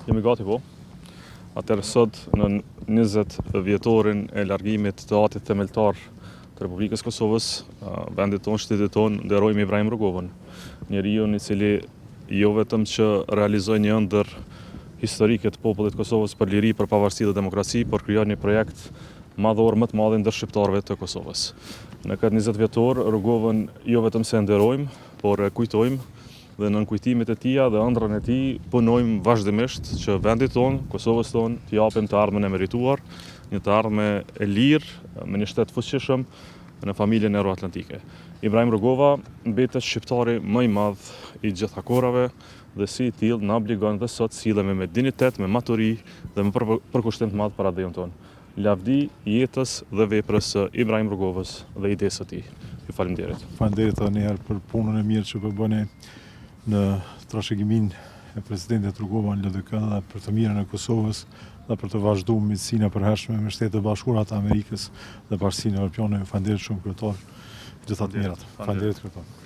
Jemi gati po. Atëherë sot në 20 vjetorin e largimit të atit themeltar të Republikës Kosovës, vendit tonë, shtetit tonë, nderojmë Ibrahim Rugovën, njeriu i cili jo vetëm që realizoi një ëndër historike të popullit të Kosovës për liri, për pavarësi dhe demokraci, por krijoi një projekt madhor më të madh ndër shqiptarëve të Kosovës. Në këtë 20 vjetor, Rugovën jo vetëm se nderojmë, por e kujtojmë dhe në kujtimet e tija dhe ëndrrën e tij punojmë vazhdimisht që vendit tonë, Kosovës tonë, t'i japim të ardhmen e merituar, një të ardhme e lirë, me një shtet fuqishëm në familjen euroatlantike. Ibrahim Rugova mbetet shqiptari më i madh i gjitha kohërave dhe si i tillë na obligon dhe sot sillemi me dinitet, me maturi dhe me përkushtim të madh para Deun tonë. Lavdi jetës dhe veprës së Ibrahim Rugovës dhe idesë së tij. Ju falenderit. Falenderit edhe një herë për punën e mirë që po bëni në trashëgimin e presidentit Rugova në LDK dhe për të mirën e Kosovës dhe për të vazhduar miqësinë e përhershme me Shtetet e Bashkuara të Amerikës dhe Bashkinë Evropiane. Falenderit shumë kryetar. Gjithatë mirat. Falenderit kryetar.